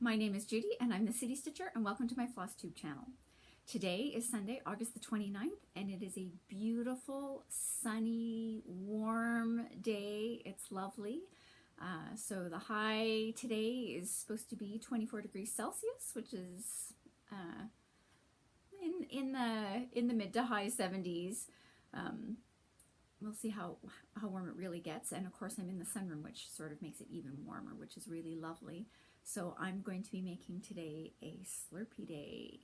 My name is Judy and I'm the City Stitcher, and welcome to my Flosstube channel. Today is Sunday, August the 29th, and it is a beautiful, sunny, warm day. It's lovely. So the high today is supposed to be 24 degrees Celsius, which is in the mid to high 70s. We'll see how warm it really gets. And of course I'm in the sunroom, which sort of makes it even warmer, which is really lovely. So I'm going to be making today a Slurpee day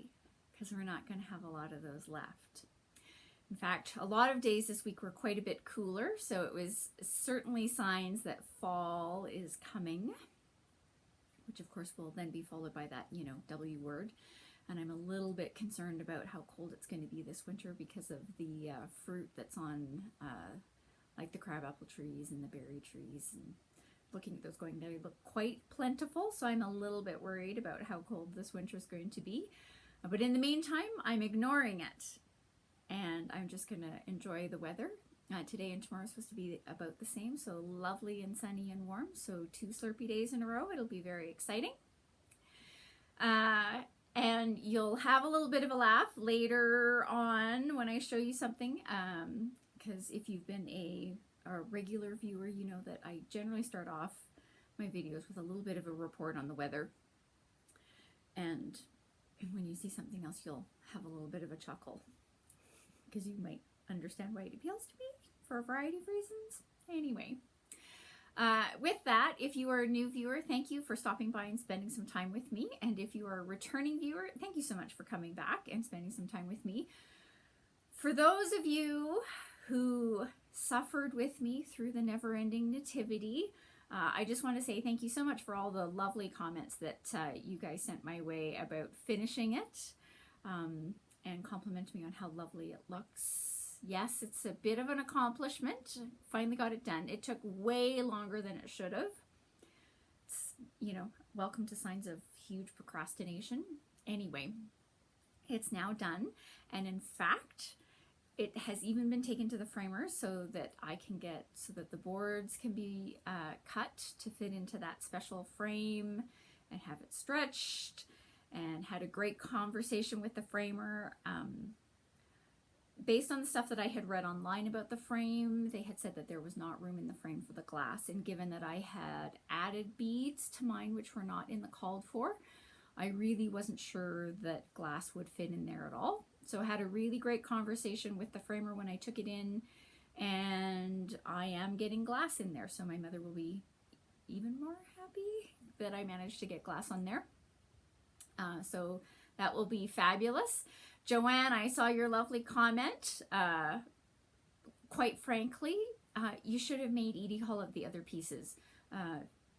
because we're not going to have a lot of those left. In fact, a lot of days this week were quite a bit cooler, so it was certainly signs that fall is coming, which of course will then be followed by that, W word. And I'm a little bit concerned about how cold it's going to be this winter because of the fruit that's on like the crabapple trees and the berry trees. And looking at those going, they look quite plentiful, so I'm a little bit worried about how cold this winter is going to be. But in the meantime, I'm ignoring it, and I'm just going to enjoy the weather. Today and tomorrow is supposed to be about the same, so lovely and sunny and warm. So 2 Slurpee days in a row. It'll be very exciting. And you'll have a little bit of a laugh later on when I show you something, because if you've been a regular viewer, you know that I generally start off my videos with a little bit of a report on the weather. And when you see something else, you'll have a little bit of a chuckle because you might understand why it appeals to me for a variety of reasons. Anyway, with that, if you are a new viewer, thank you for stopping by and spending some time with me. And if you are a returning viewer, thank you so much for coming back and spending some time with me. For those of you who suffered with me through the never-ending nativity, I just want to say thank you so much for all the lovely comments that you guys sent my way about finishing it, and compliment me on how lovely it looks. Yes, it's a bit of an accomplishment. Finally got it done. It took way longer than it should have. It's, welcome to signs of huge procrastination. Anyway, it's now done, and in fact, it has even been taken to the framer so that the boards can be cut to fit into that special frame and have it stretched, and had a great conversation with the framer. Based on the stuff that I had read online about the frame, they had said that there was not room in the frame for the glass, and given that I had added beads to mine which were not in the called for, I really wasn't sure that glass would fit in there at all. So I had a really great conversation with the framer when I took it in, and I am getting glass in there. So my mother will be even more happy that I managed to get glass on there. So that will be fabulous. Joanne, I saw your lovely comment. Quite frankly, you should have made Edie haul up the other pieces.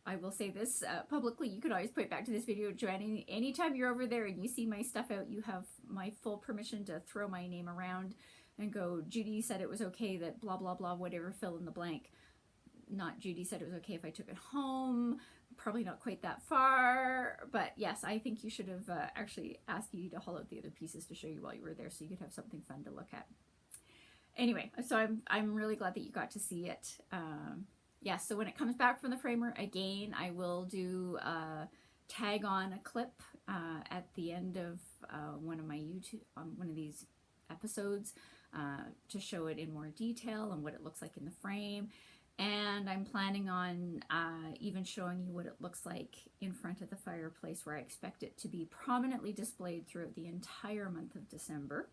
I will say this publicly, you could always point back to this video, Joanne, anytime you're over there and you see my stuff out, you have my full permission to throw my name around and go, Judy said it was okay that blah, blah, blah, whatever, fill in the blank. Not Judy said it was okay if I took it home. Probably not quite that far, but yes, I think you should have actually asked Edie to haul out the other pieces to show you while you were there so you could have something fun to look at. Anyway, so I'm really glad that you got to see it. Yes, so when it comes back from the framer, again, I will do tag on a clip at the end of one of my one of these episodes to show it in more detail and what it looks like in the frame. And I'm planning on even showing you what it looks like in front of the fireplace, where I expect it to be prominently displayed throughout the entire month of December,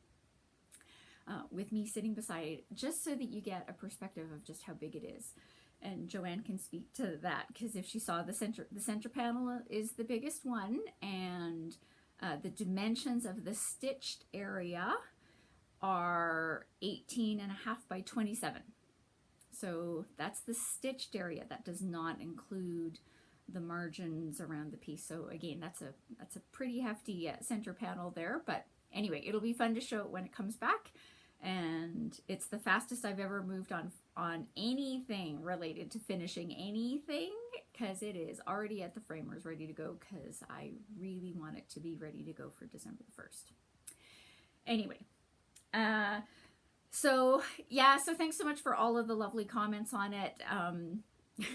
with me sitting beside it, just so that you get a perspective of just how big it is. And Joanne can speak to that, because if she saw the center panel is the biggest one, and the dimensions of the stitched area are 18.5 by 27. So that's the stitched area. That does not include the margins around the piece. So again, that's a pretty hefty center panel there. But anyway, it'll be fun to show it when it comes back. And it's the fastest I've ever moved on anything related to finishing anything, because it is already at the framers ready to go, because I really want it to be ready to go for December the 1st. Anyway, so yeah, so thanks so much for all of the lovely comments on it. I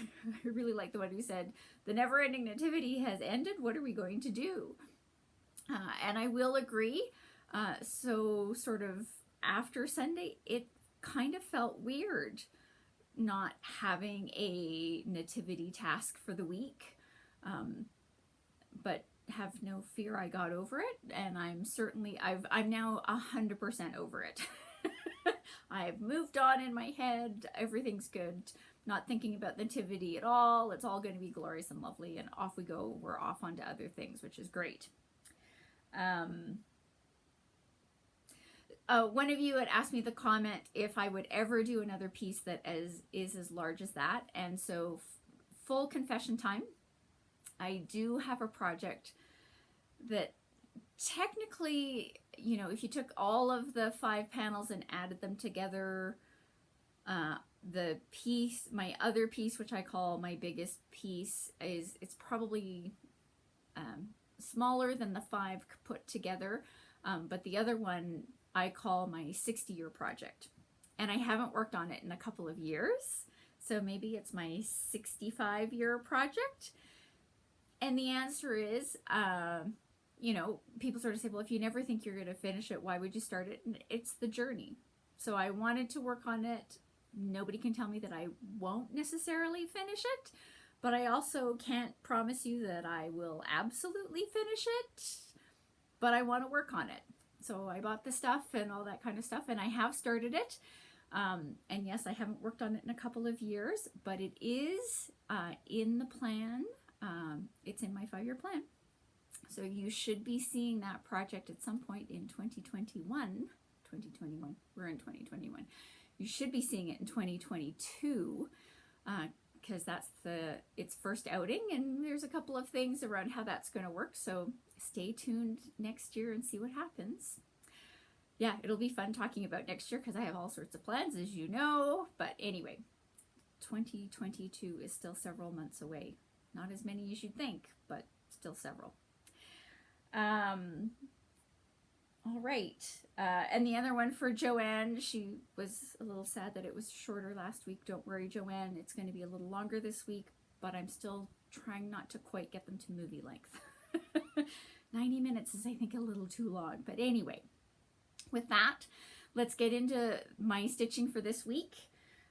really like the one who said, the never-ending nativity has ended. What are we going to do? And I will agree. So sort of after Sunday, it kind of felt weird not having a nativity task for the week. But have no fear, I got over it, and I'm now 100% over it. I've moved on in my head. Everything's good. Not thinking about nativity at all. It's all going to be glorious and lovely, and off we go. We're off onto other things, which is great. One of you had asked me the comment if I would ever do another piece that is as large as that, and so full confession time. I do have a project that technically, you know, if you took all of the 5 panels and added them together, the piece, my other piece, which I call my biggest piece, it's probably smaller than the 5 put together, but the other one I call my 60-year project, and I haven't worked on it in a couple of years, so maybe it's my 65-year project. And the answer is, you know, people sort of say, well, if you never think you're going to finish it, why would you start it? And it's the journey. So I wanted to work on it. Nobody can tell me that I won't necessarily finish it, but I also can't promise you that I will absolutely finish it, but I want to work on it. So I bought the stuff and all that kind of stuff, and I have started it. And yes, I haven't worked on it in a couple of years, but it is in the plan. It's in my 5-year plan. So you should be seeing that project at some point in 2021. We're in 2021. You should be seeing it in 2022 because that's its first outing, and there's a couple of things around how that's going to work. So stay tuned next year and see what happens. Yeah, it'll be fun talking about next year because I have all sorts of plans, as you know. But anyway, 2022 is still several months away. Not as many as you'd think, but still several. All right. And the other one for Joanne, she was a little sad that it was shorter last week. Don't worry, Joanne. It's going to be a little longer this week, but I'm still trying not to quite get them to movie length. 90 minutes is, I think, a little too long. But anyway, with that, let's get into my stitching for this week.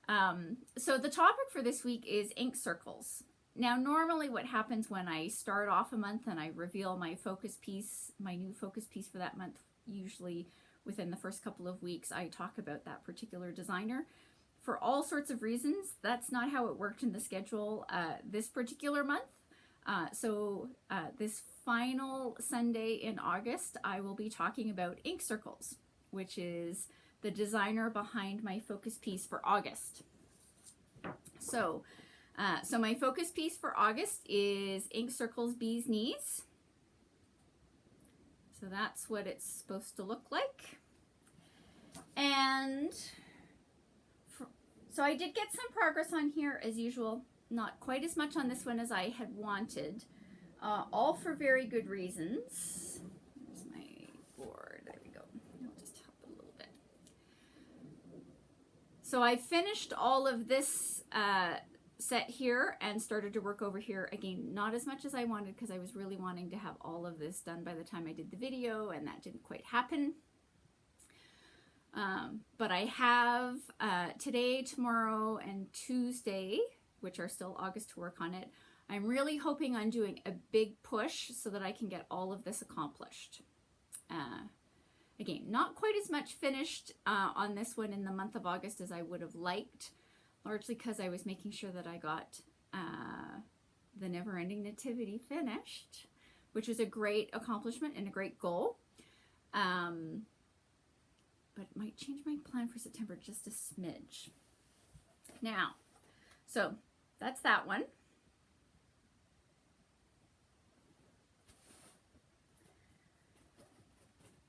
So the topic for this week is ink circles. Now, normally what happens when I start off a month and I reveal my focus piece, my new focus piece for that month, usually within the first couple of weeks, I talk about that particular designer. For all sorts of reasons, that's not how it worked in the schedule this particular month. So this final Sunday in August, I will be talking about ink circles, which is the designer behind my focus piece for August. So my focus piece for August is Ink Circles Bee's Knees. So that's what it's supposed to look like. And so I did get some progress on here as usual. Not quite as much on this one as I had wanted. All for very good reasons. There's my board. There we go. I'll just help a little bit. So I finished all of this set here and started to work over here again, not as much as I wanted because I was really wanting to have all of this done by the time I did the video, and that didn't quite happen. But I have today, tomorrow, and Tuesday, which are still August, to work on it. I'm really hoping on doing a big push so that I can get all of this accomplished. Again, not quite as much finished on this one in the month of August as I would have liked, largely because I was making sure that I got the Never-Ending Nativity finished, which was a great accomplishment and a great goal. But it might change my plan for September just a smidge. Now, so that's that one.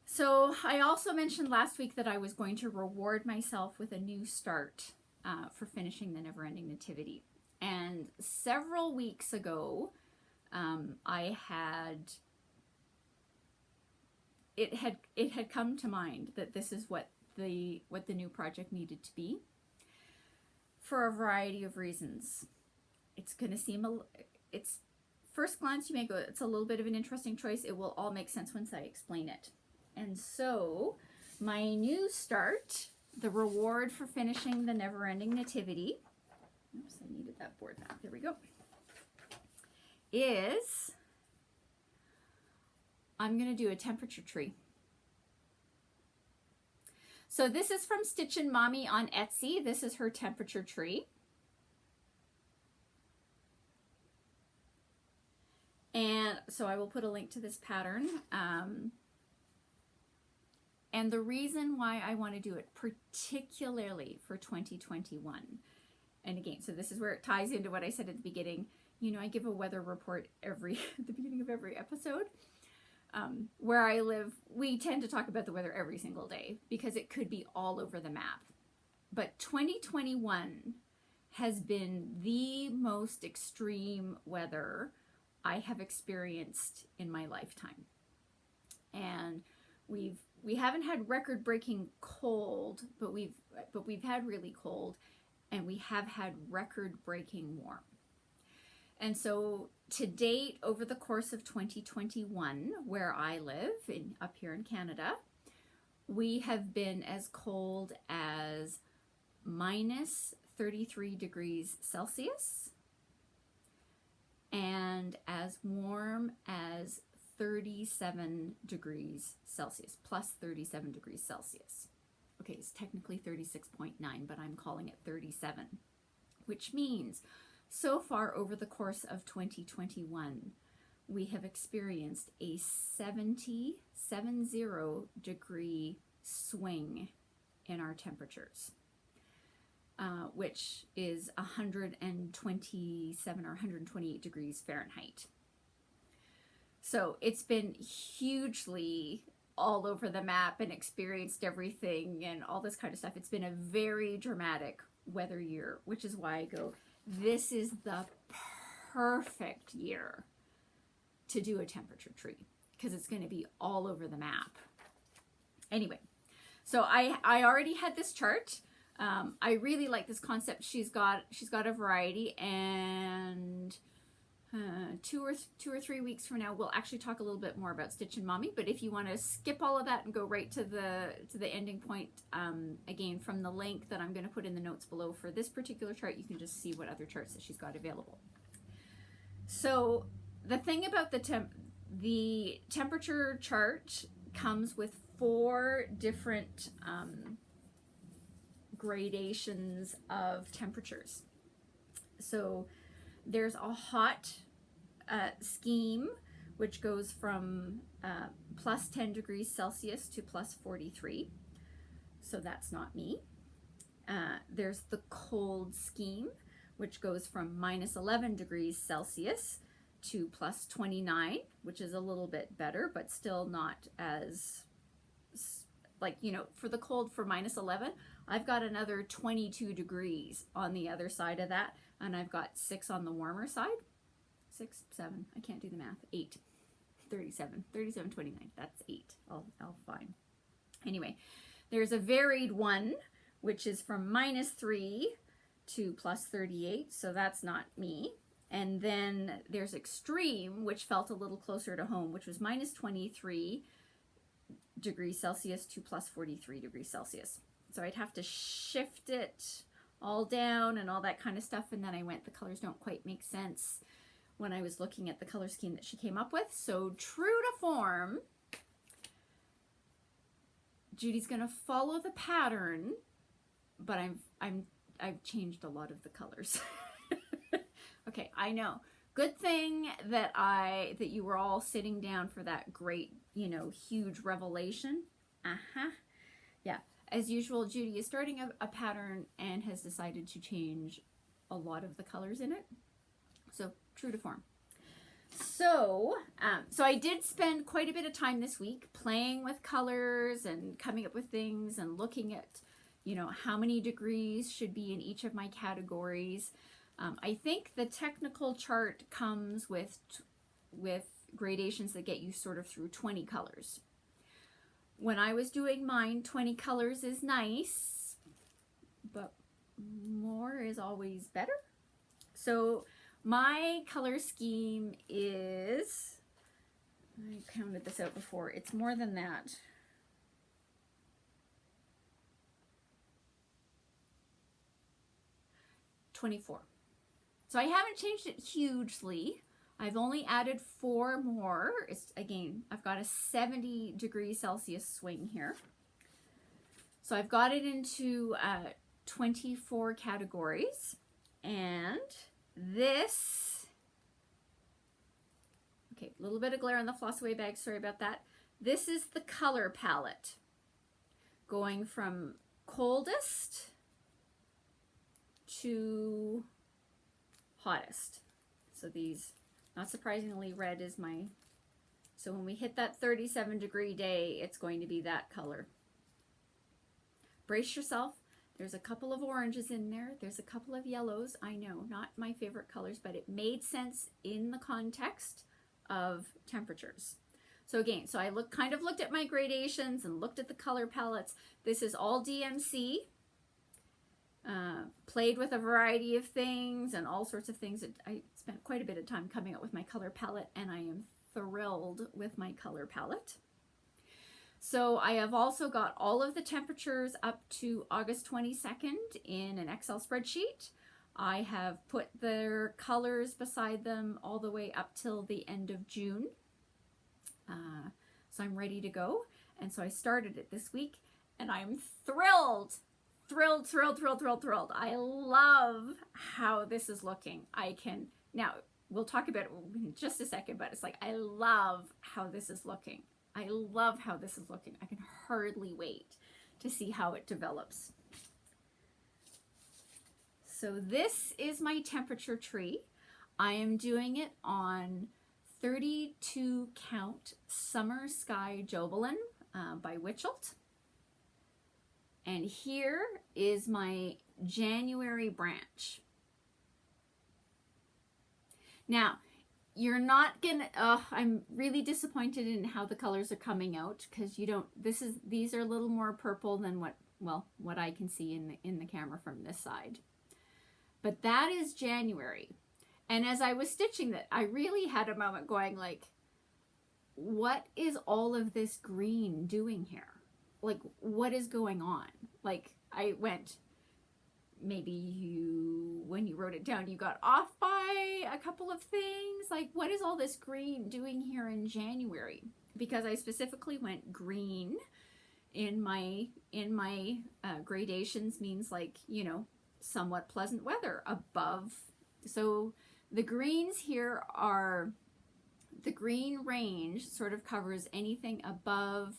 So I also mentioned last week that I was going to reward myself with a new start for finishing the Never-Ending Nativity. And several weeks ago, it had come to mind that this is what the new project needed to be, for a variety of reasons. it's going to seem, it's first glance you may go, it's a little bit of an interesting choice. It will all make sense once I explain it. And so my new start, the reward for finishing the Never-Ending Nativity, oops, I needed that board back, there we go, is I'm going to do a temperature tree. So this is from Stitchin' Mommy on Etsy. This is her temperature tree. And so I will put a link to this pattern. And the reason why I want to do it particularly for 2021, and again, so this is where it ties into what I said at the beginning. You know, I give a weather report at the beginning of every episode. Where I live, we tend to talk about the weather every single day because it could be all over the map. But 2021 has been the most extreme weather I have experienced in my lifetime. And we haven't had record-breaking cold, but we've had really cold, and we have had record-breaking warm. And so to date, over the course of 2021, where I live, up here in Canada, we have been as cold as minus 33 degrees Celsius and as warm as 37 degrees Celsius, plus 37 degrees Celsius. Okay, it's technically 36.9, but I'm calling it 37, which means so far over the course of 2021, we have experienced a 70 degree swing in our temperatures, which is 127 or 128 degrees Fahrenheit. So it's been hugely all over the map and experienced everything and all this kind of stuff. It's been a very dramatic weather year, which is why I go, this is the perfect year to do a temperature tree because it's going to be all over the map. Anyway, so I already had this chart. I really like this concept. She's got a variety, and 2 or 3 weeks from now we'll actually talk a little bit more about Stitchin' Mommy. But if you want to skip all of that and go right to the ending point, again from the link that I'm going to put in the notes below for this particular chart, you can just see what other charts that she's got available. So the thing about the temperature chart comes with 4 different gradations of temperatures. So there's a hot scheme, which goes from plus 10 degrees Celsius to plus 43. So that's not me. There's the cold scheme, which goes from minus 11 degrees Celsius to plus 29, which is a little bit better, but still not as, like, you know, for the cold for minus 11, I've got another 22 degrees on the other side of that, and I've got 6 on the warmer side. 6, 7, I can't do the math, 8, 37, 29, that's 8, I'll find. Anyway, there's a varied one, which is from minus 3 to plus 38, so that's not me. And then there's extreme, which felt a little closer to home, which was minus 23 degrees Celsius to plus 43 degrees Celsius. So I'd have to shift it all down and all that kind of stuff, and then I went, the colors don't quite make sense when I was looking at the color scheme that she came up with. So true to form, Judy's gonna follow the pattern, but I've changed a lot of the colors. Okay, I know. Good thing that you were all sitting down for that great, you know, huge revelation. Yeah. As usual, Judy is starting a pattern and has decided to change a lot of the colors in it. So true to form. So I did spend quite a bit of time this week playing with colors and coming up with things and looking at, you know, how many degrees should be in each of my categories. I think the technical chart comes with gradations that get you sort of through 20 colors. When I was doing mine, 20 colors is nice, but more is always better. So My color scheme is, I counted this out before, it's more than that. $24. So I haven't changed it hugely. I've only added 4 more. It's, again, I've got a 70 degrees Celsius swing here. So I've got it into 24 categories. And this, okay, a little bit of glare on the floss away bag, sorry about that. This is the color palette going from coldest to hottest. So these, not surprisingly, red is my, so when we hit that 37-degree day, it's going to be that color. Brace yourself. There's a couple of oranges in there. There's a couple of yellows. I know, not my favorite colors, but it made sense in the context of temperatures. So again, so I kind of looked at my gradations and looked at the color palettes. This is all DMC. Played with a variety of things and all sorts of things. I spent quite a bit of time coming up with my color palette, and I am thrilled with my color palette. So I have also got all of the temperatures up to August 22nd in an Excel spreadsheet. I have put their colors beside them all the way up till the end of June. So I'm ready to go. And so I started it this week, and I'm thrilled. Thrilled. I love how this is looking. Now we'll talk about it in just a second, but it's like, I love how this is looking. I love how this is looking. I can hardly wait to see how it develops. So this is my temperature tree. I am doing it on 32 count Summer Sky Jovelin by Witchelt. And here is my January branch. Now, you're not gonna, I'm really disappointed in how the colors are coming out, because these are a little more purple than what I can see in the camera from this side. But that is January. And as I was stitching that, I really had a moment going like, what is all of this green doing here? Like, what is going on? Like, I went, maybe when you wrote it down, you got off by a couple of things. Like, what is all this green doing here in January? Because I specifically went green in my gradations, means like, somewhat pleasant weather above. So the greens here are, the green range sort of covers anything above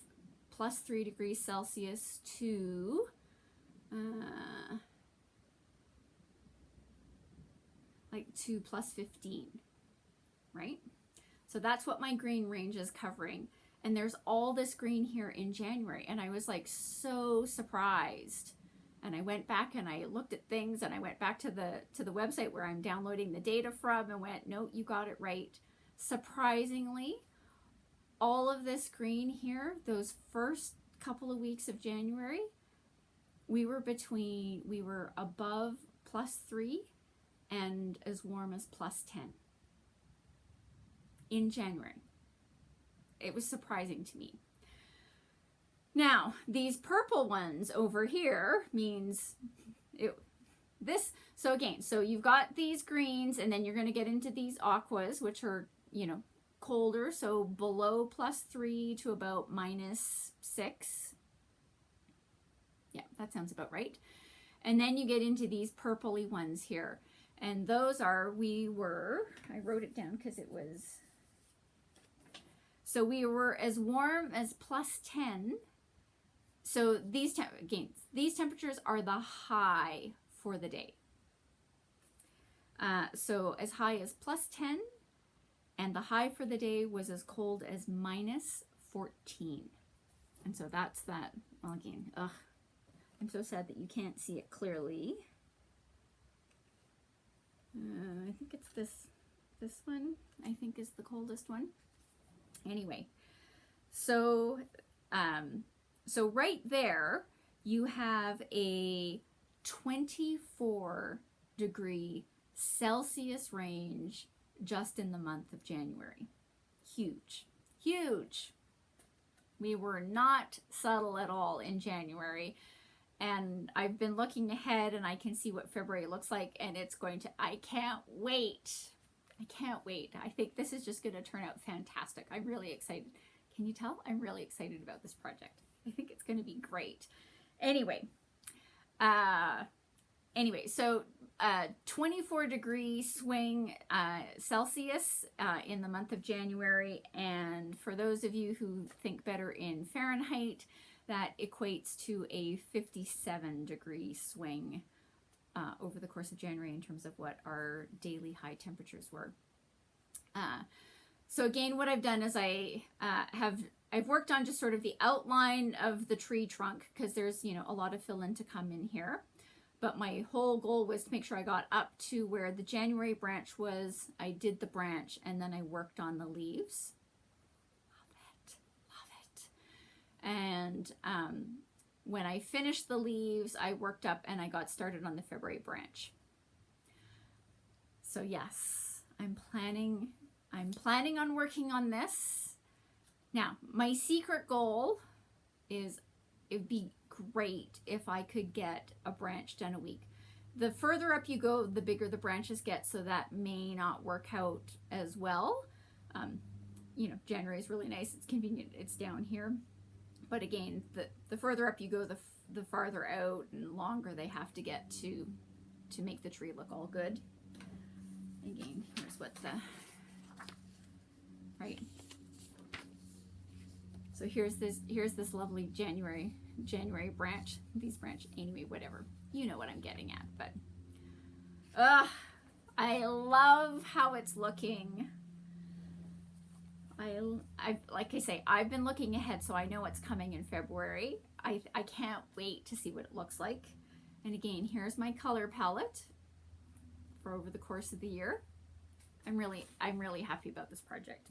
+3 degrees Celsius to to +15, right? So that's what my green range is covering. And there's all this green here in January, and I was like so surprised. And I went back and I looked at things, and I went back to the website where I'm downloading the data from, and went, no, you got it right. Surprisingly, all of this green here, those first couple of weeks of January, we were above +3 and as warm as +10 in January. It was surprising to me. Now, these purple ones over here means so again, so you've got these greens, and then you're going to get into these aquas, which are, colder, so below +3 to about -6. Yeah, that sounds about right. And then you get into these purpley ones here. And those are, I wrote it down because it was, so we were as warm as +10. So these temperatures are the high for the day. So as high as +10, and the high for the day was as cold as -14. And so that's that. Well, again, I'm so sad that you can't see it clearly. I think it's this one, I think, is the coldest one. Anyway, so so right there you have a 24 degree Celsius range just in the month of January. Huge, huge. We were not subtle at all in January. And I've been looking ahead and I can see what February looks like, and it's going to, I can't wait. I can't wait. I think this is just going to turn out fantastic. I'm really excited. Can you tell? I'm really excited about this project. I think it's going to be great. Anyway, so 24-degree swing Celsius in the month of January. And for those of you who think better in Fahrenheit, that equates to a 57-degree swing over the course of January in terms of what our daily high temperatures were. So again, what I've done is I've worked on just sort of the outline of the tree trunk, because there's, you know, a lot of fill in to come in here. But my whole goal was to make sure I got up to where the January branch was. I did the branch and then I worked on the leaves. And when I finished the leaves, I worked up and I got started on the February branch. So yes, I'm planning on working on this. Now, my secret goal is, it'd be great if I could get a branch done a week. The further up you go, the bigger the branches get, so that may not work out as well. You know, January is really nice. It's convenient. It's down here. But again, the further up you go, the farther out and longer they have to get to make the tree look all good. Again, here's what right. So here's this lovely January branch. These branch, anyway, whatever. You know what I'm getting at, but I love how it's looking. Like I say, I've been looking ahead, so I know what's coming in February. I can't wait to see what it looks like. And again, here's my color palette for over the course of the year. I'm really happy about this project.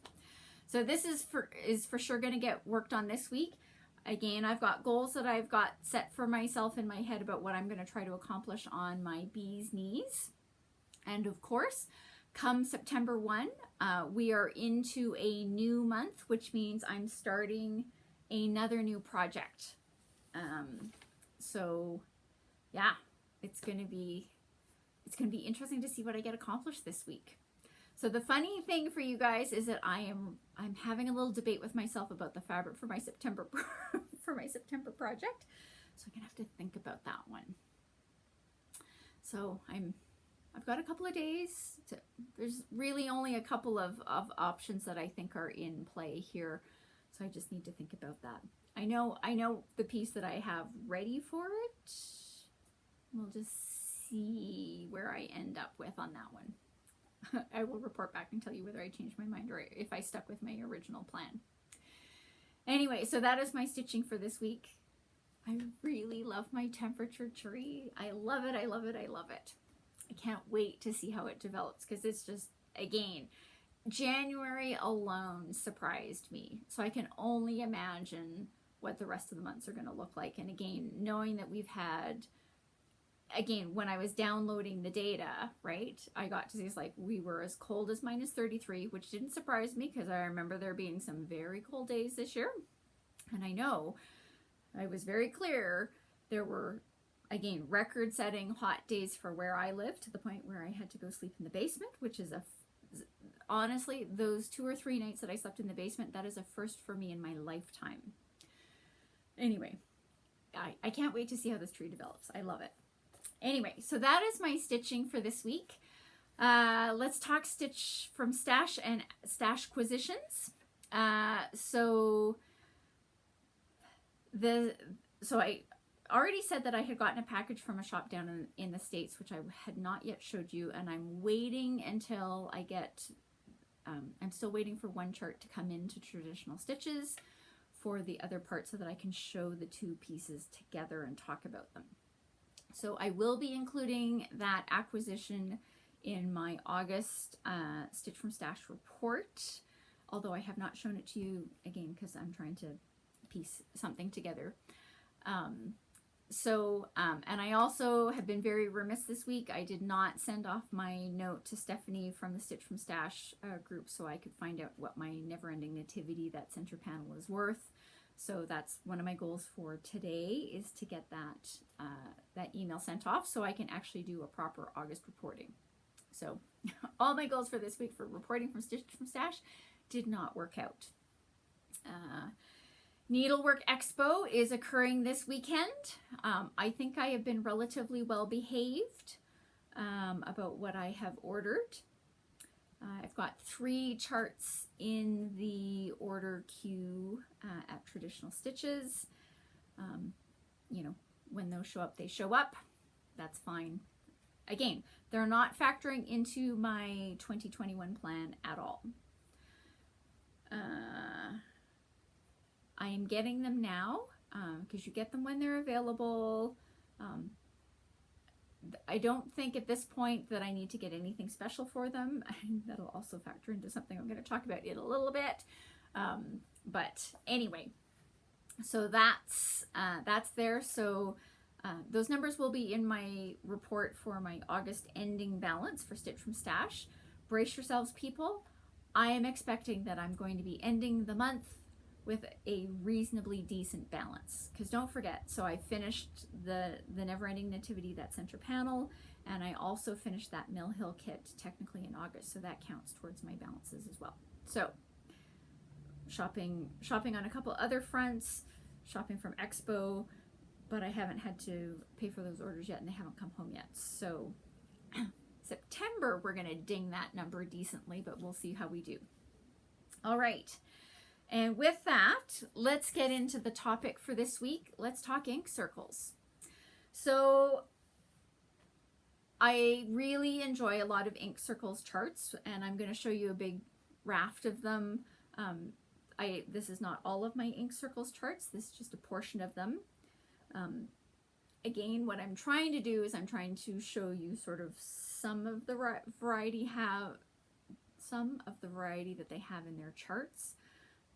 So this is for sure going to get worked on this week. Again, I've got goals that I've got set for myself in my head about what I'm going to try to accomplish on my bee's knees. And of course, come September 1, we are into a new month, which means I'm starting another new project. So yeah, it's going to be interesting to see what I get accomplished this week. So the funny thing for you guys is that I'm having a little debate with myself about the fabric for my September project. So I'm gonna have to think about that one. So I've got a couple of days. There's really only a couple of options that I think are in play here. So I just need to think about that. I know the piece that I have ready for it. We'll just see where I end up with on that one. I will report back and tell you whether I changed my mind or if I stuck with my original plan. Anyway, so that is my stitching for this week. I really love my temperature tree. I love it, I love it, I love it. I can't wait to see how it develops, because it's just, again, January alone surprised me. So I can only imagine what the rest of the months are going to look like. And again, knowing that we've had, again, when I was downloading the data, right, I got to see it's like we were as cold as -33, which didn't surprise me because I remember there being some very cold days this year. And I know I was very clear there were, again, record-setting hot days for where I live, to the point where I had to go sleep in the basement, which is honestly, those 2 or 3 nights that I slept in the basement, that is a first for me in my lifetime. Anyway, I can't wait to see how this tree develops. I love it. Anyway, so that is my stitching for this week. Let's talk stitch from stash and stash acquisitions. So I already said that I had gotten a package from a shop down in the States, which I had not yet showed you, and I'm waiting until I get, I'm still waiting for one chart to come into Traditional Stitches for the other part so that I can show the 2 pieces together and talk about them. So I will be including that acquisition in my August Stitch from Stash report, although I have not shown it to you, again, because I'm trying to piece something together. So, and I also have been very remiss this week. I did not send off my note to Stephanie from the Stitch from Stash group so I could find out what my Never-Ending Nativity, that center panel, is worth. So that's one of my goals for today, is to get that, that email sent off so I can actually do a proper August reporting. So all my goals for this week for reporting from Stitch from Stash did not work out. Needlework Expo is occurring this weekend. I think I have been relatively well behaved about what I have ordered. I've got 3 charts in the order queue at Traditional Stitches. You know, when those show up, they show up. That's fine. Again, they're not factoring into my 2021 plan at all. I am getting them now because you get them when they're available. I don't think at this point that I need to get anything special for them. That'll also factor into something I'm going to talk about in a little bit. But anyway, so that's there. So those numbers will be in my report for my August ending balance for Stitch from Stash. Brace yourselves, people. I am expecting that I'm going to be ending the month with a reasonably decent balance, because don't forget, so I finished the Never-Ending Nativity, that center panel, and I also finished that Mill Hill kit technically in August, so that counts towards my balances as well. So shopping on a couple other fronts, shopping from Expo, but I haven't had to pay for those orders yet and they haven't come home yet. So September we're gonna ding that number decently, but we'll see how we do. All right. And with that, let's get into the topic for this week. Let's talk ink circles. So I really enjoy a lot of ink circles charts, and I'm going to show you a big raft of them. This is not all of my ink circles charts. This is just a portion of them. Again, what I'm trying to do is I'm trying to show you sort of some of the variety that they have in their charts.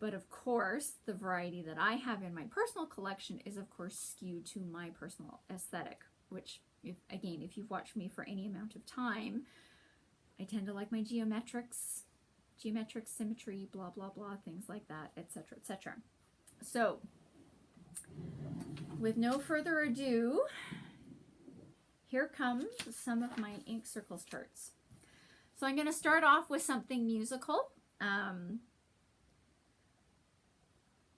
But of course, the variety that I have in my personal collection is of course skewed to my personal aesthetic, which if you've watched me for any amount of time, I tend to like my geometric symmetry, blah, blah, blah, things like that, etc., etc. So with no further ado, here comes some of my ink circles charts. So I'm going to start off with something musical.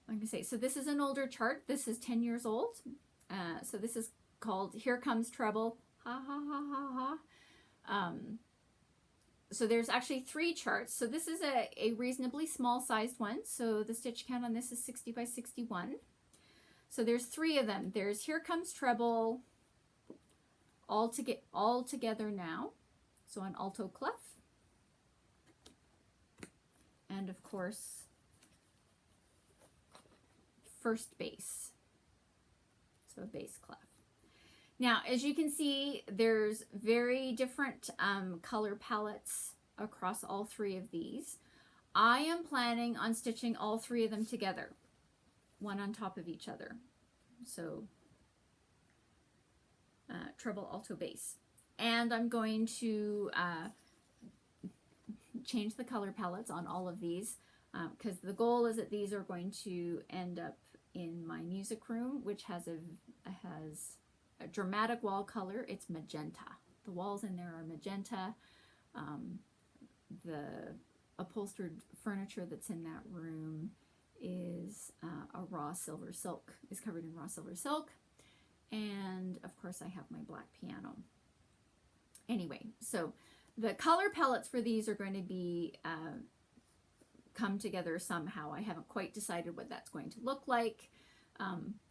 I'm going to say, so this is an older chart. This is 10 years old. So this is called Here Comes Treble. Ha, ha, ha, ha, ha. So there's actually 3 charts. So this is a reasonably small sized one. So the stitch count on this is 60 by 61. So there's 3 of them. There's Here Comes Treble, All Together Now. So an alto clef. And of course, First Bass, so a bass clef. Now, as you can see, there's very different color palettes across all 3 of these. I am planning on stitching all 3 of them together, one on top of each other. So treble, alto, bass. And I'm going to change the color palettes on all of these because the goal is that these are going to end up in my music room, which has a dramatic wall color. It's magenta. The walls in there are magenta. The upholstered furniture that's in that room is a raw silver silk, is covered in raw silver silk. And of course I have my black piano. Anyway, so the color palettes for these are going to be come together somehow. I haven't quite decided what that's going to look like,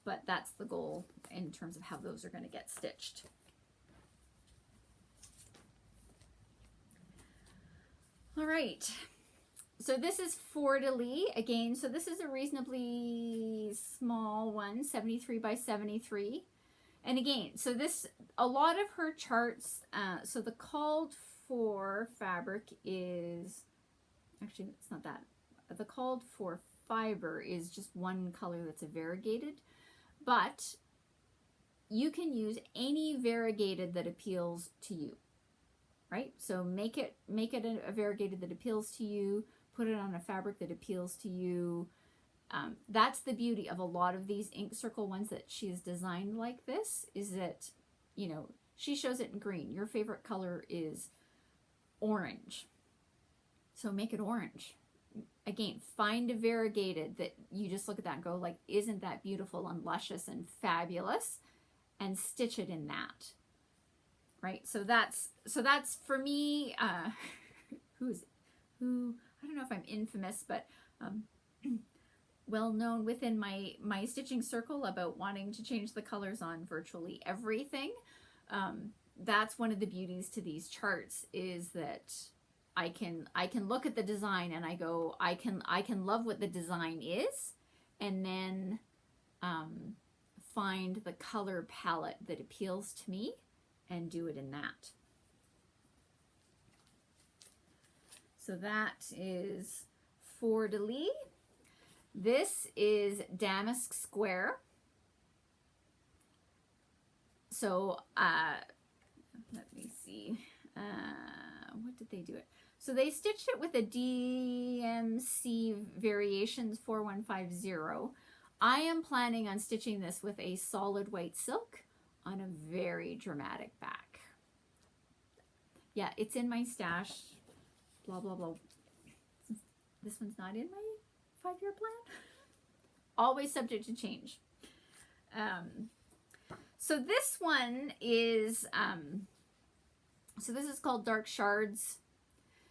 but that's the goal in terms of how those are going to get stitched. All right, so this is Florida-Lee again. So this is a reasonably small one, 73 by 73. And again, so this, a lot of her charts, so the called for fabric is, actually it's not that, the called for fiber is just one color that's a variegated, but you can use any variegated that appeals to you, right? So make it a variegated that appeals to you, put it on a fabric that appeals to you. That's the beauty of a lot of these ink circle ones that she has designed like this, is that, you know, she shows it in green. Your favorite color is orange. So make it orange. Again, find a variegated that you just look at that and go like, isn't that beautiful and luscious and fabulous? And stitch it in that. Right? So that's for me, who, I don't know if I'm infamous, but well known within my stitching circle about wanting to change the colors on virtually everything. That's one of the beauties to these charts, is that I can look at the design and I go, I can love what the design is, and then find the color palette that appeals to me and do it in that. So that is Fleur de Lis. This is Damask Square. So let me see. What did they do it? So they stitched it with a DMC Variations 4150. I am planning on stitching this with a solid white silk on a very dramatic back. Yeah, it's in my stash. Blah, blah, blah. This one's not in my 5-year plan. Always subject to change. So this one is, so this is called Dark Shards.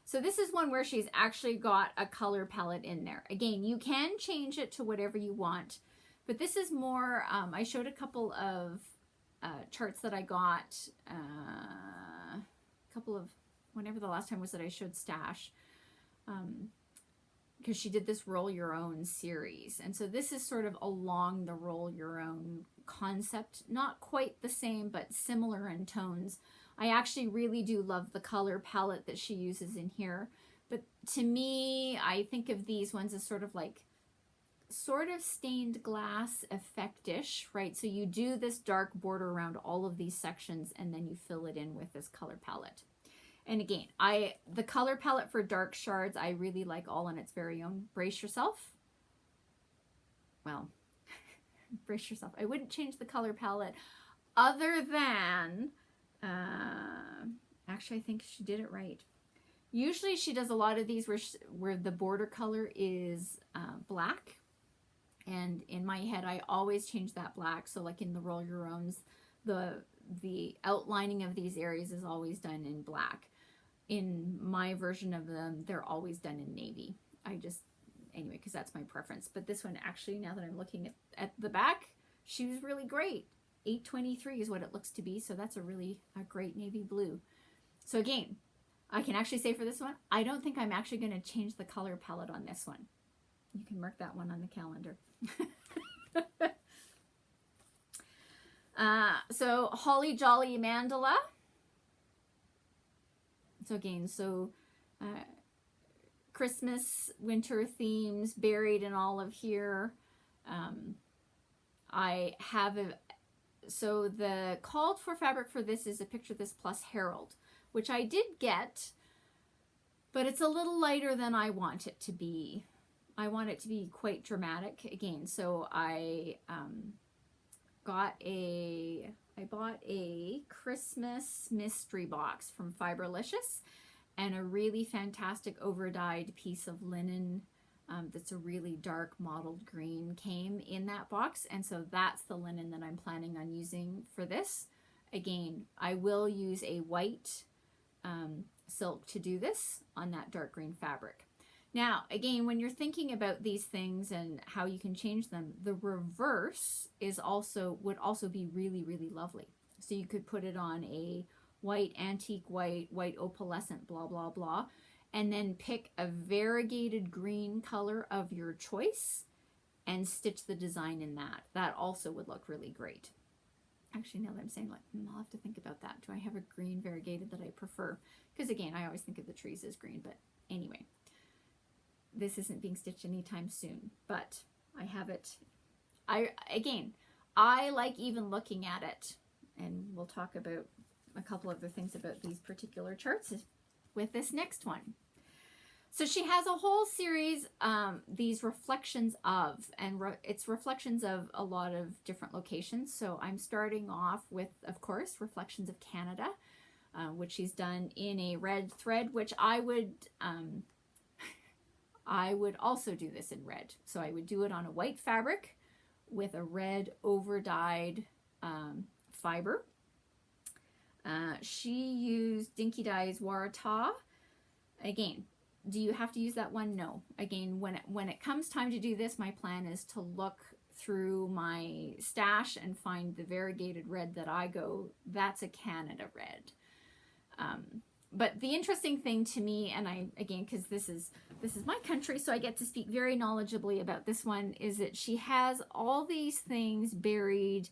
So this is one where she's actually got a color palette in there. Again, you can change it to whatever you want, but this is more, I showed a couple of charts that I got, a couple of, whenever the last time was that I showed Stash, because she did this Roll Your Own series. And so this is sort of along the Roll Your Own concept, not quite the same, but similar in tones. I actually really do love the color palette that she uses in here. But to me, I think of these ones as sort of like, sort of stained glass effect-ish, right? So you do this dark border around all of these sections, and then you fill it in with this color palette. And again, the color palette for Dark Shards, I really like all on its very own. Brace yourself. Well, brace yourself. I wouldn't change the color palette other than, actually, I think she did it right. Usually she does a lot of these where the border color is black. And in my head, I always change that black. So like in the Roll Your Owns, the outlining of these areas is always done in black. In my version of them, they're always done in navy. Anyway, because that's my preference. But this one, actually, now that I'm looking at the back, she was really great. 823 is what it looks to be. So that's a great navy blue. So again, I can actually say for this one, I don't think I'm actually going to change the color palette on this one. You can mark that one on the calendar. So Holly Jolly Mandala. So again, Christmas, winter themes buried in all of here. I have so the called for fabric for this is a Picture This Plus Herald, which I did get, but it's a little lighter than I want it to be. I want it to be quite dramatic again. So I bought a Christmas mystery box from Fiberlicious, and a really fantastic over-dyed piece of linen that's a really dark mottled green came in that box. And so that's the linen that I'm planning on using for this. Again, I will use a white silk to do this on that dark green fabric. Now, again, when you're thinking about these things and how you can change them, the reverse would also be really, really lovely. So you could put it on a white, antique white opalescent, blah, blah, blah, and then pick a variegated green color of your choice and stitch the design in that. That also would look really great. Actually, now that I'm saying, like, I'll have to think about that. Do I have a green variegated that I prefer? Because again, I always think of the trees as green, but anyway. This isn't being stitched anytime soon, but I have it. I like even looking at it, and we'll talk about a couple other things about these particular charts with this next one. So she has a whole series, these reflections of, and it's reflections of a lot of different locations. So I'm starting off with, of course, reflections of Canada, which she's done in a red thread, which I would also do this in red. So I would do it on a white fabric with a red over-dyed fiber. She used Dinky Dye's Warata. Again, do you have to use that one? No. Again, when it comes time to do this, my plan is to look through my stash and find the variegated red that I go, that's a Canada red. But the interesting thing to me, and again, because this is my country, so I get to speak very knowledgeably about this one, is that she has all these things buried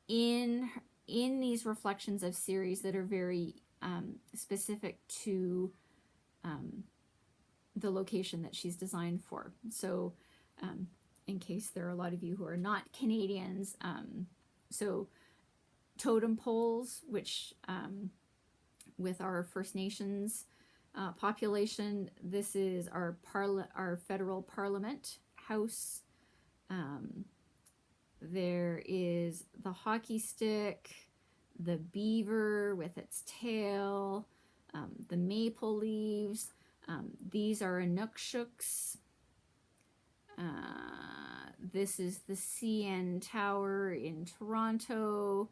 in these reflections of series that are very specific to the location that she's designed for. So in case there are a lot of you who are not Canadians, so Totem Poles, which with our First Nations population, this is our federal parliament house. There is the hockey stick, the beaver with its tail, the maple leaves. These are Inukshuks. This is the CN Tower in Toronto.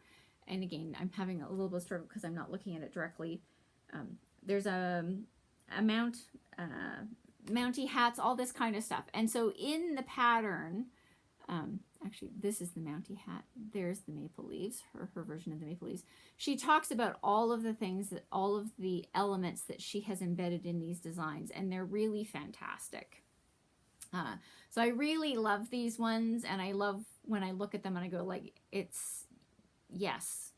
And again, I'm having a little bit of struggle because I'm not looking at it directly. There's a Mountie hats, all this kind of stuff. And so in the pattern, actually, this is the Mountie hat. There's the maple leaves, her version of the maple leaves. She talks about all of the things, all of the elements that she has embedded in these designs, and they're really fantastic. So I really love these ones, and I love when I look at them and I go like, it's, yes.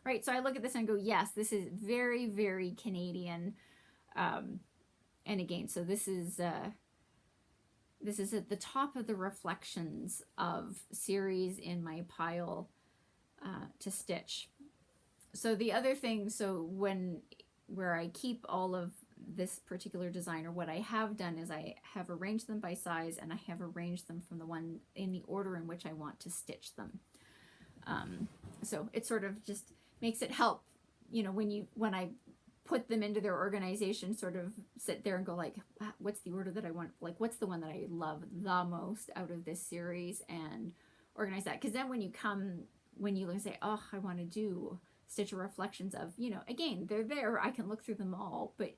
Right? So I look at this and I go, yes, this is very, very Canadian. And again, so this is at the top of the reflections of series in my pile to stitch. So the other thing, so where I keep all of this particular design, or what I have done is I have arranged them by size, and I have arranged them from the one in the order in which I want to stitch them. So it sort of just makes it help, you know, when I put them into their organization, sort of sit there and go like, what's the order that I want? Like, what's the one that I love the most out of this series, and organize that. Because then when you look and say, oh, I want to do stitch a reflections of, you know, again, they're there. I can look through them all, but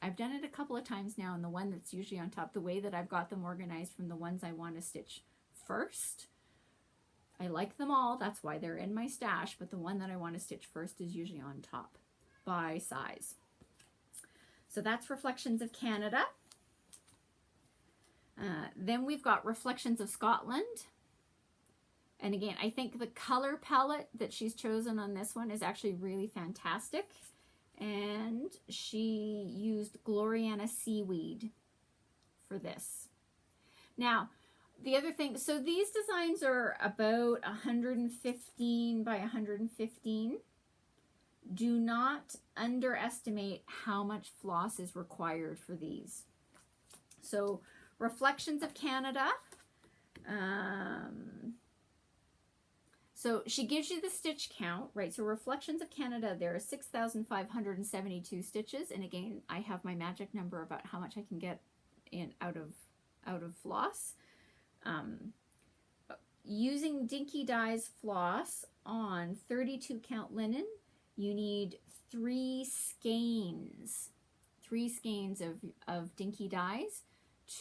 I've done it a couple of times now, and the one that's usually on top, the way that I've got them organized from the ones I want to stitch first, I like them all. That's why they're in my stash, but the one that I want to stitch first is usually on top by size. So that's Reflections of Canada. Then we've got Reflections of Scotland. And again, I think the color palette that she's chosen on this one is actually really fantastic. And she used Gloriana seaweed for this. Now, the other thing, so these designs are about 115 by 115. Do not underestimate how much floss is required for these. So Reflections of Canada. So she gives you the stitch count, right? So Reflections of Canada, there are 6,572 stitches. And again, I have my magic number about how much I can get out of floss. Using Dinky Dye's floss on 32 count linen, you need 3 skeins of Dinky Dyes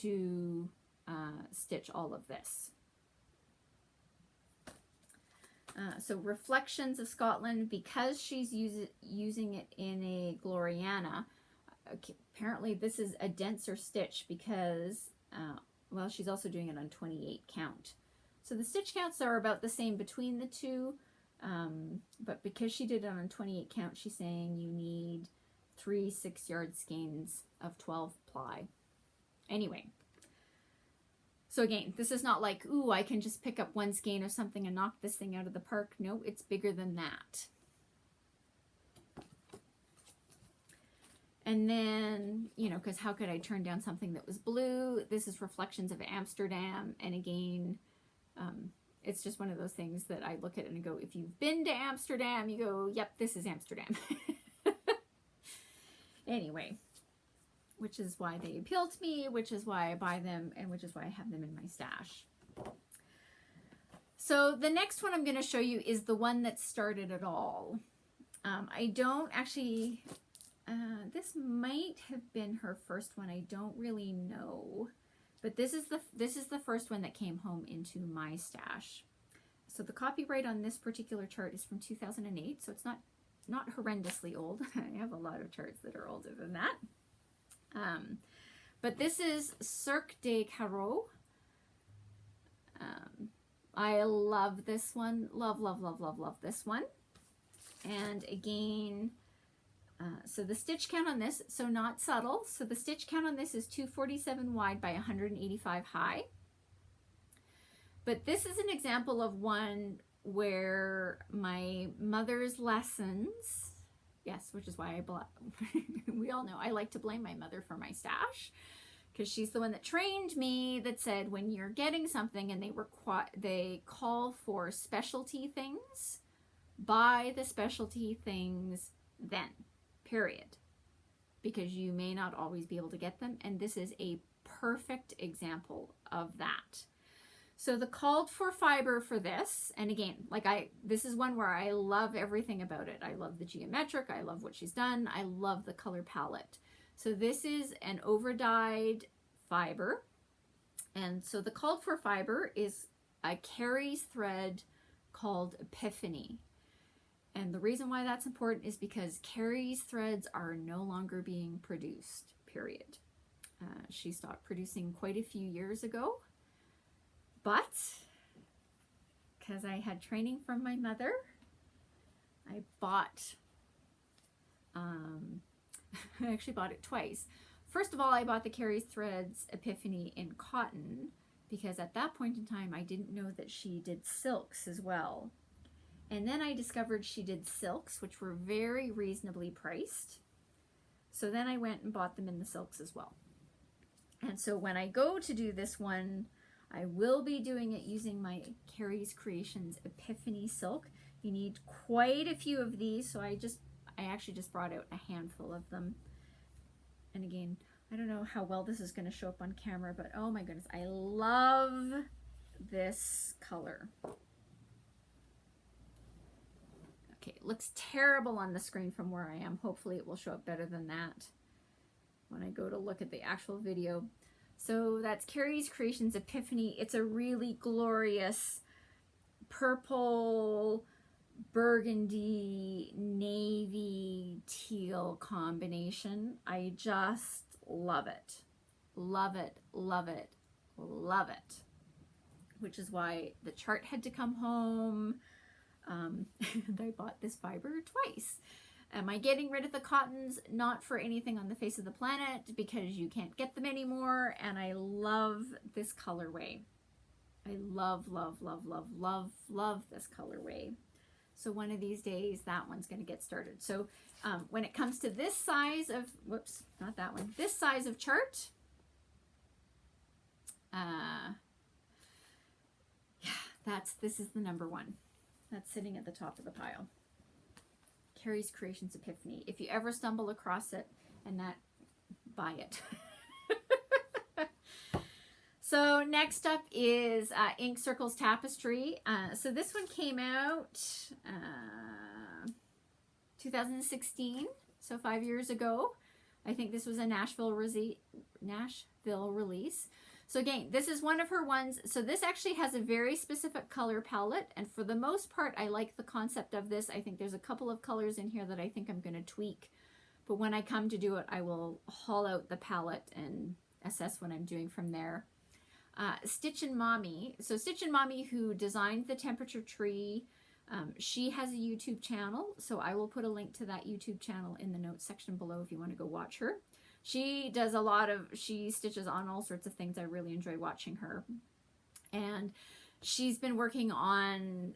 to stitch all of this. So Reflections of Scotland, because she's using it in a Gloriana, apparently this is a denser stitch because, well, she's also doing it on 28 count. So the stitch counts are about the same between the two, but because she did it on 28 count, she's saying you need 3 6-yard skeins of 12 ply. Anyway, So again, this is not like, ooh, I can just pick up one skein of something and knock this thing out of the park. No, it's bigger than that. And then, you know, because how could I turn down something that was blue? This is Reflections of Amsterdam. And again, it's just one of those things that I look at and go, if you've been to Amsterdam, you go, yep, this is Amsterdam. Anyway, which is why they appeal to me, which is why I buy them, and which is why I have them in my stash. So the next one I'm going to show you is the one that started it all. I don't actually... this might have been her first one. I don't really know, but this is the first one that came home into my stash. So the copyright on this particular chart is from 2008, so it's not horrendously old. I have a lot of charts that are older than that. But this is Cirque des Carreaux. I love this one. Love, love, love, love, love this one. And again, so the stitch count on this, so not subtle. So the stitch count on this is 247 wide by 185 high. But this is an example of one where my mother's lessons, yes, which is why we all know I like to blame my mother for my stash, because she's the one that trained me, that said when you're getting something and they call for specialty things, buy the specialty things then. Period. Because you may not always be able to get them, and this is a perfect example of that. So the called for fiber for this, and again, this is one where I love everything about it. I love the geometric, I love what she's done, I love the color palette. So this is an over-dyed fiber, and so the called for fiber is a Carrie's thread called Epiphany. And the reason why that's important is because Carrie's threads are no longer being produced, period. She stopped producing quite a few years ago, but because I had training from my mother, I bought, I actually bought it twice. First of all, I bought the Carrie's Threads Epiphany in cotton, because at that point in time, I didn't know that she did silks as well. And then I discovered she did silks, which were very reasonably priced. So then I went and bought them in the silks as well. And so when I go to do this one, I will be doing it using my Carrie's Creations Epiphany silk. You need quite a few of these, so I actually just brought out a handful of them. And again, I don't know how well this is going to show up on camera, but oh my goodness, I love this color. Okay, it looks terrible on the screen from where I am. Hopefully it will show up better than that when I go to look at the actual video. So that's Carrie's Creations Epiphany. It's a really glorious purple, burgundy, navy, teal combination. I just love it. Love it, love it, love it. Which is why the chart had to come home. And I bought this fiber twice. Am I getting rid of the cottons? Not for anything on the face of the planet, because you can't get them anymore. And I love this colorway. I love, love, love, love, love, love this colorway. So one of these days, that one's going to get started. So when it comes to this size of, whoops, not that one, this size of chart, yeah, this is the number one. That's sitting at the top of the pile. Carrie's Creations Epiphany. If you ever stumble across it, and that, buy it. So next up is Ink Circles Tapestry. So this one came out 2016, so 5 years ago. I think this was a Nashville release. So again, this is one of her ones. So this actually has a very specific color palette, and for the most part, I like the concept of this. I think there's a couple of colors in here that I think I'm going to tweak, but when I come to do it, I will haul out the palette and assess what I'm doing from there. Stitch and Mommy. So Stitch and Mommy, who designed the temperature tree, she has a YouTube channel, so I will put a link to that YouTube channel in the notes section below if you want to go watch her. She stitches on all sorts of things. I really enjoy watching her. And she's been working on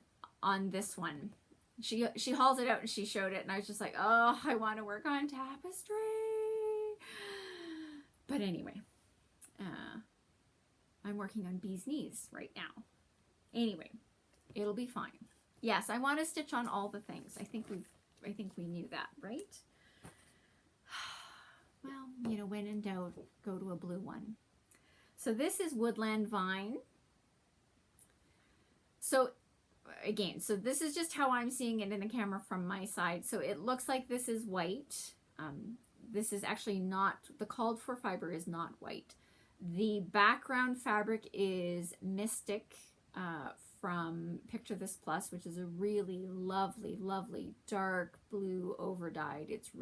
this one. She hauls it out and she showed it, and I was just like, oh, I want to work on tapestry. But anyway, I'm working on bee's knees right now. Anyway, it'll be fine. Yes, I want to stitch on all the things. I think we knew that, right? Well, you know, when in doubt, go to a blue one. So this is Woodland Vine. So again, so this is just how I'm seeing it in the camera from my side. So it looks like this is white. This is actually not, the called for fiber is not white. The background fabric is Mystic from Picture This Plus, which is a really lovely, lovely dark blue overdyed. It's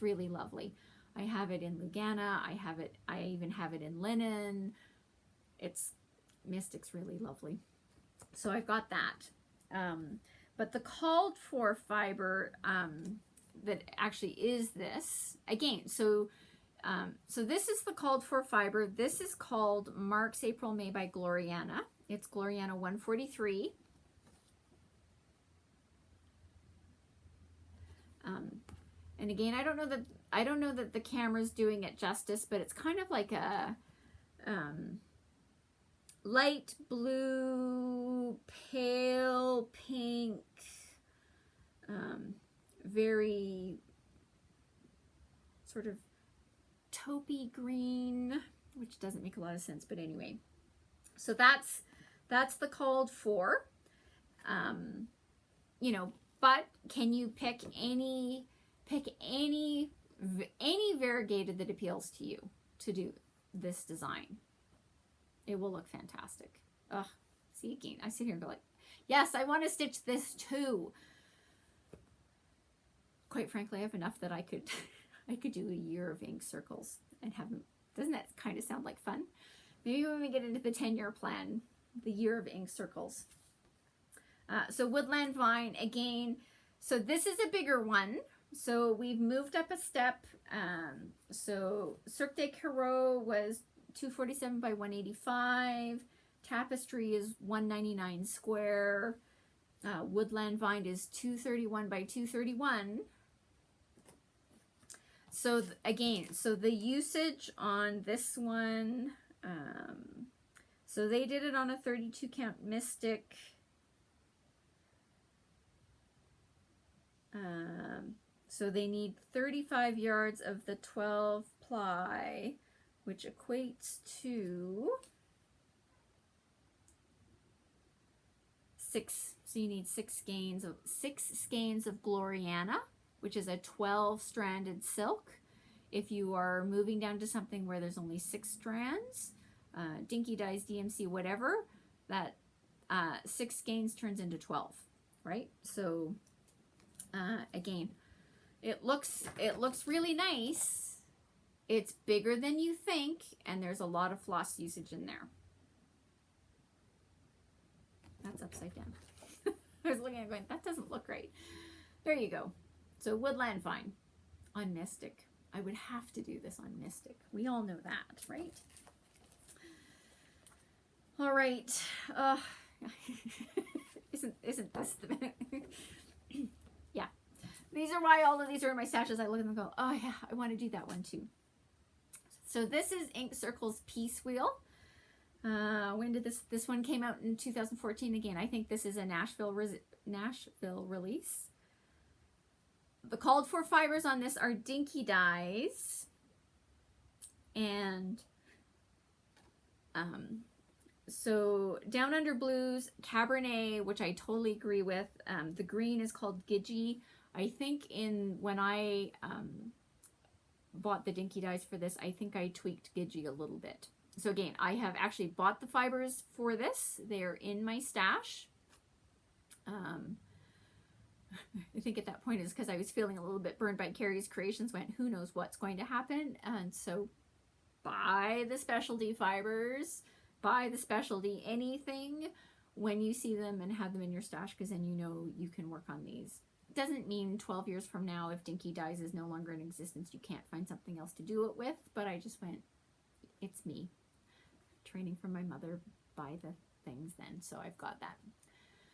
really lovely. I have it in Lugana. I even have it in linen. Mystic's really lovely. So I've got that. But the called for fiber that actually is this. Again, so this is the called for fiber. This is called Marc's April May by Gloriana. It's Gloriana 143. And again, I don't know that the camera's doing it justice, but it's kind of like a light blue, pale pink, very sort of taupey green, which doesn't make a lot of sense, but anyway. So that's the called for. You know, but can you pick any variegated that appeals to you to do this design? It will look fantastic. Ugh, see again, I sit here and go like, yes, I want to stitch this too. Quite frankly, I have enough that I could do a year of ink circles and have them. Doesn't that kind of sound like fun? Maybe when we get into the 10-year plan, the year of ink circles. So Woodland Vine, again, so this is a bigger one. So we've moved up a step. So Cirque de Carreau was 247 by 185. Tapestry is 199 square. Woodland Vine is 231 by 231. So again, so the usage on this one, so they did it on a 32 count Mystic. So they need 35 yards of the 12 ply, which equates to 6. So you need 6 skeins of Gloriana, which is a 12-stranded silk. If you are moving down to something where there's only 6 strands, Dinky Dyes, DMC, whatever, that 6 skeins turns into 12, right? So again, it looks really nice. It's bigger than you think, and there's a lot of floss usage in there. That's upside down. I was looking at it going, that doesn't look right. There you go. So Woodland Vine on Mystic. I would have to do this on Mystic. We all know that, right? All right. Isn't this the yeah. These are why all of these are in my stashes. I look at them and go, oh yeah, I want to do that one too. So this is Ink Circles Piece Wheel. When did this one came out in 2014 again? I think this is a Nashville release. The called for fibers on this are Dinky Dyes and so Down Under Blues, Cabernet, which I totally agree with. The green is called Gidgee. I think when I bought the Dinky Dyes for this, I think I tweaked Gidgee a little bit. So again, I have actually bought the fibers for this. They're in my stash. I think at that point is because I was feeling a little bit burned by Carrie's creations, went, who knows what's going to happen? And so buy the specialty fibers, buy the specialty anything when you see them and have them in your stash, because then you know you can work on these. doesn't mean 12 years from now, if Dinky Dies is no longer in existence, you can't find something else to do it with. But I just went, it's me. Training from my mother, buy the things then. So I've got that.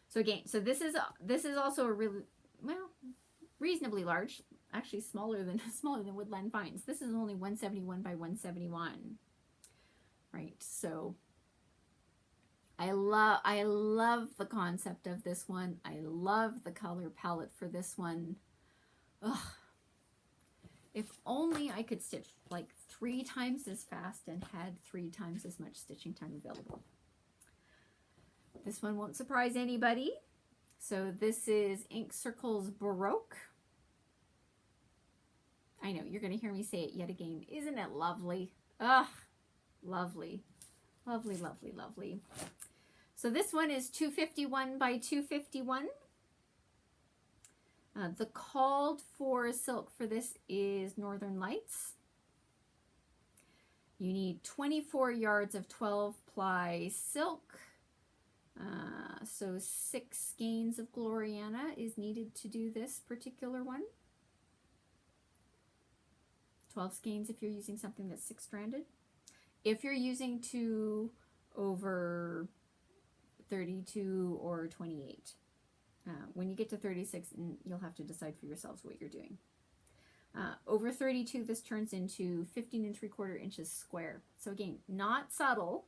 So again, so this is also a really, well, reasonably large, actually smaller than Woodland Vines. This is only 171 by 171. Right, so I love the concept of this one. I love the color palette for this one. Ugh. If only I could stitch like 3 times as fast and had 3 times as much stitching time available. This one won't surprise anybody. So this is Ink Circles Baroque. I know, you're going to hear me say it yet again. Isn't it lovely? Ugh, lovely. Lovely, lovely, lovely. So this one is 251 by 251. The called for silk for this is Northern Lights. You need 24 yards of 12 ply silk. So 6 skeins of Gloriana is needed to do this particular one. 12 skeins if you're using something that's 6-stranded. If you're using 2 over 32 or 28. When you get to 36, you'll have to decide for yourselves what you're doing. Over 32, this turns into 15 3/4 inches square. So again, not subtle.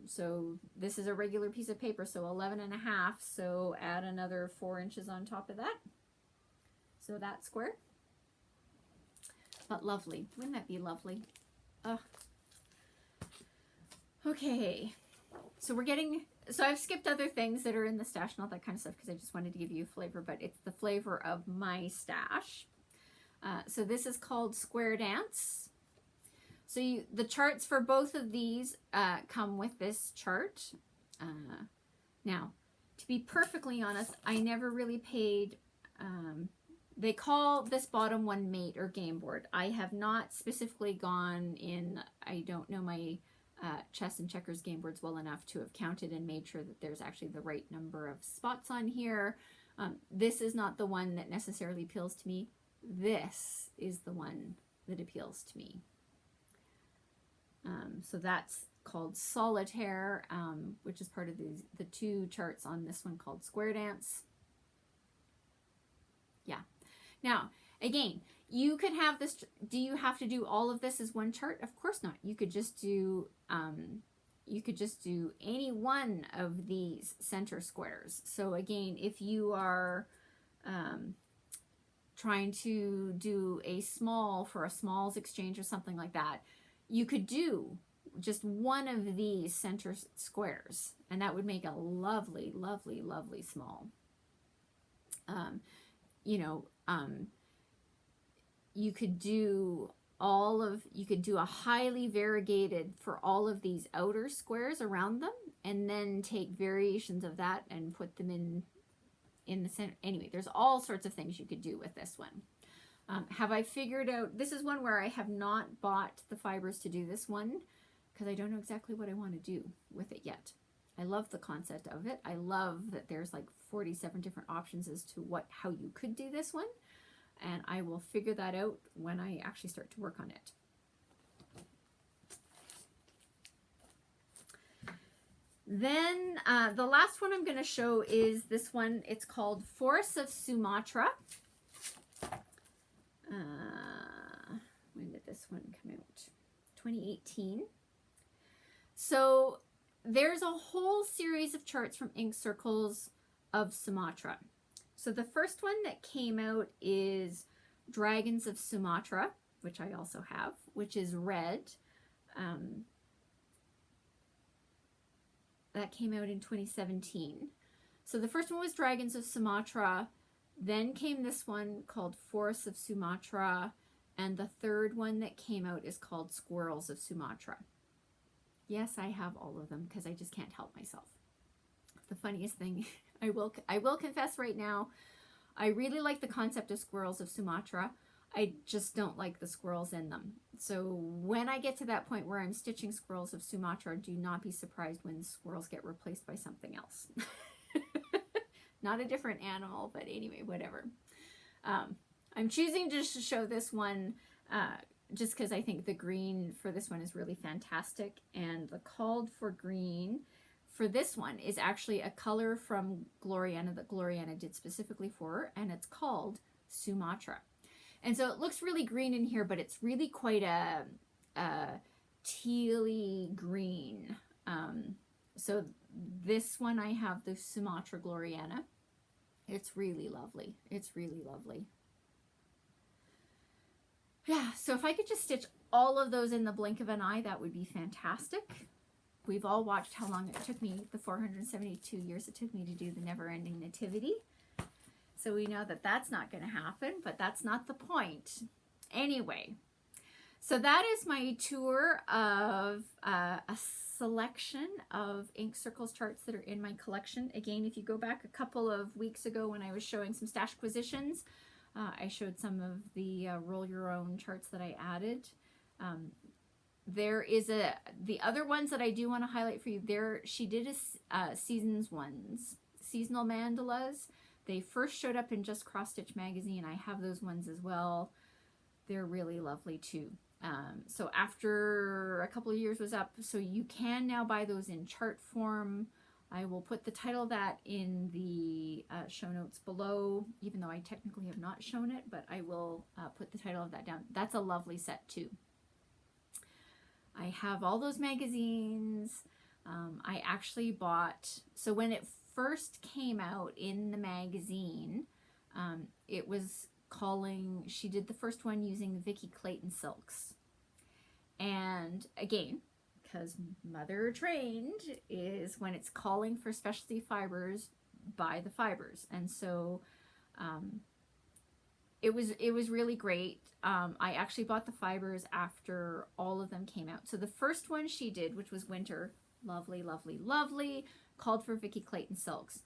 So this is a regular piece of paper, so 11.5. So add another 4 inches on top of that. So that's square. But lovely. Wouldn't that be lovely? Okay. So I've skipped other things that are in the stash and all that kind of stuff because I just wanted to give you a flavor, but it's the flavor of my stash. So this is called Square Dance. So the charts for both of these come with this chart. Now, to be perfectly honest, I never really paid, they call this bottom one mate or game board. I have not specifically gone in, I don't know my chess and checkers game boards well enough to have counted and made sure that there's actually the right number of spots on here. This is not the one that necessarily appeals to me. This is the one that appeals to me. So that's called Solitaire, which is part of the 2 charts on this one called Square Dance. Yeah. Now, again, you could have this, do you have to do all of this as one chart? Of course not. You could just do any one of these center squares. So again, if you are trying to do a small for a smalls exchange or something like that, you could do just one of these center squares, and that would make a lovely, lovely, lovely small. You could do a highly variegated for all of these outer squares around them, and then take variations of that and put them in the center. Anyway, there's all sorts of things you could do with this one. Have I figured out, this is one where I have not bought the fibers to do this one because I don't know exactly what I want to do with it yet. I love the concept of it. I love that there's like 47 different options as to how you could do this one. And I will figure that out when I actually start to work on it. Then the last one I'm going to show is this one. It's called Squirrels of Sumatra. When did this one come out? 2018. So there's a whole series of charts from Ink Circles of Sumatra. So the first one that came out is Dragons of Sumatra, which I also have, which is red. That came out in 2017. So the first one was Dragons of Sumatra. Then came this one called Forests of Sumatra. And the third one that came out is called Squirrels of Sumatra. Yes, I have all of them because I just can't help myself. The funniest thing, I will confess right now, I really like the concept of Squirrels of Sumatra. I just don't like the squirrels in them. So when I get to that point where I'm stitching Squirrels of Sumatra, do not be surprised when squirrels get replaced by something else. not a different animal, but anyway, whatever. I'm choosing just to show this one just because I think the green for this one is really fantastic. And the called for green for this one is actually a color from Gloriana that Gloriana did specifically for her, and it's called Sumatra. And so it looks really green in here, but it's really quite a tealy green. So this one I have the Sumatra Gloriana. It's really lovely. It's really lovely. Yeah, so if I could just stitch all of those in the blink of an eye, that would be fantastic. We've all watched how long it took me, the 472 years it took me to do the Never-Ending Nativity. So we know that that's not going to happen, but that's not the point. Anyway, so that is my tour of a selection of ink circles charts that are in my collection. Again, if you go back a couple of weeks ago when I was showing some Stashquisitions, I showed some of the roll your own charts that I added. There is the other ones that I do want to highlight for you. She did a seasonal mandalas. They first showed up in Just Cross Stitch magazine. I have those ones as well. They're really lovely too. So after a couple of years was up, so you can now buy those in chart form. I will put the title of that in the show notes below, even though I technically have not shown it, but I will put the title of that down. That's a lovely set too. I have all those magazines. I actually bought, so when it first came out in the magazine, it was calling, she did the first one using Vicki Clayton silks. And again, because mother trained is when it's calling for specialty fibers, buy the fibers. And so it was really great. I actually bought the fibers after all of them came out. So the first one she did, which was winter, lovely, lovely, lovely, called for Vicki Clayton silks.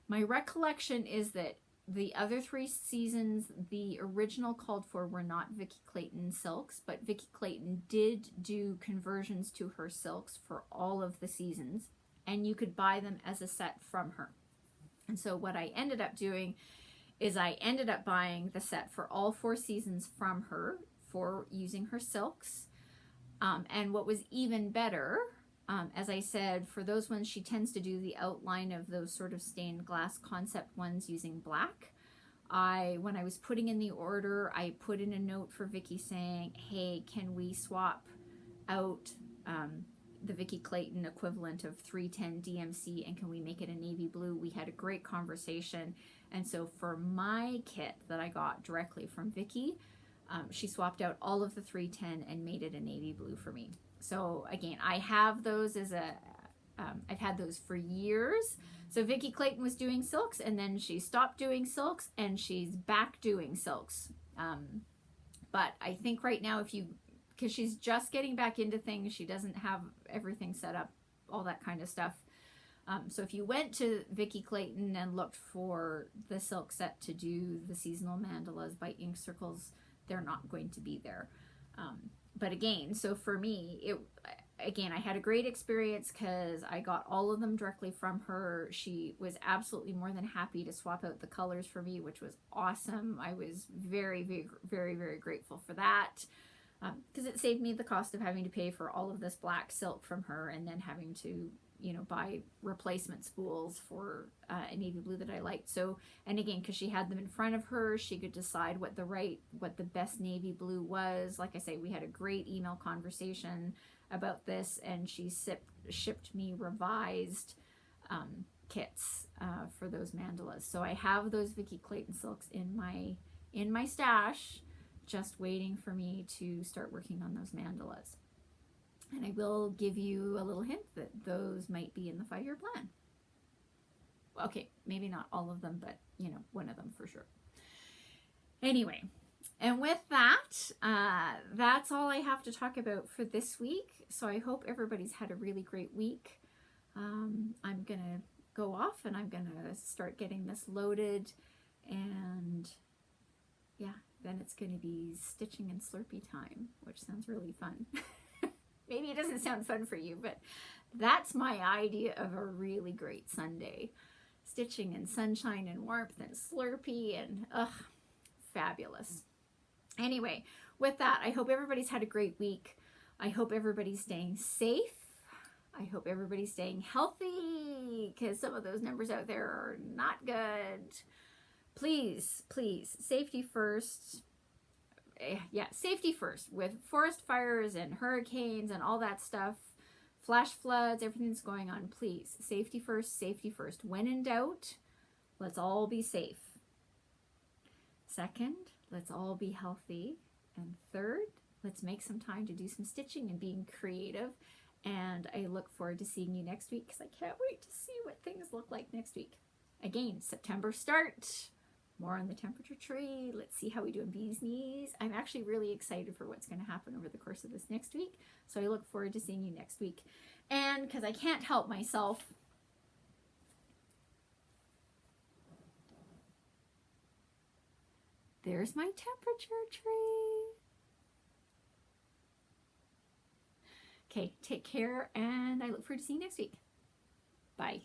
My recollection is that the other 3 seasons, the original called for were not Vicki Clayton silks, but Vicki Clayton did do conversions to her silks for all of the seasons, and you could buy them as a set from her. And so what I ended up doing is I ended up buying the set for all 4 seasons from her for using her silks. And what was even better, as I said, for those ones, she tends to do the outline of those sort of stained glass concept ones using black. When I was putting in the order, I put in a note for Vicki saying, hey, can we swap out the Vicki Clayton equivalent of 310 DMC, and can we make it a navy blue? We had a great conversation. And so for my kit that I got directly from Vicki, she swapped out all of the 310 and made it a navy blue for me. So again, I have those as I've had those for years. So Vicki Clayton was doing silks, and then she stopped doing silks, and she's back doing silks. But I think right now, because she's just getting back into things, she doesn't have everything set up, all that kind of stuff. So if you went to Vicki Clayton and looked for the silk set to do the seasonal mandalas by Ink Circles, they're not going to be there. But again, so for me, I had a great experience because I got all of them directly from her. She was absolutely more than happy to swap out the colors for me, which was awesome. I was very, very, very, very grateful for that because it saved me the cost of having to pay for all of this black silk from her and then having to, buy replacement spools for a navy blue that I liked. So, and again, because she had them in front of her, she could decide what the best navy blue was. Like I say, we had a great email conversation about this, and she shipped me revised kits for those mandalas. So I have those Vicki Clayton silks in my stash, just waiting for me to start working on those mandalas. And I will give you a little hint that those might be in the 5-year plan. Okay, maybe not all of them, but one of them for sure. Anyway, and with that, that's all I have to talk about for this week. So I hope everybody's had a really great week. I'm gonna go off and I'm gonna start getting this loaded, and yeah, then it's gonna be stitching and Slurpee time, which sounds really fun. Maybe it doesn't sound fun for you, but that's my idea of a really great Sunday. stitching and sunshine and warmth and Slurpee and fabulous. Anyway, with that, I hope everybody's had a great week. I hope everybody's staying safe. I hope everybody's staying healthy, because some of those numbers out there are not good. Please, please, safety first. Yeah, safety first. With forest fires and hurricanes and all that stuff, flash floods, everything's going on. Please, safety first, safety first. When in doubt, let's all be safe. Second, let's all be healthy. And third, let's make some time to do some stitching and being creative. And I look forward to seeing you next week, because I can't wait to see what things look like next week. Again, September start. More on the temperature tree. Let's see how we do in bees knees. I'm actually really excited for what's going to happen over the course of this next week. So I look forward to seeing you next week. And because I can't help myself, there's my temperature tree. Okay, take care, and I look forward to seeing you next week. Bye.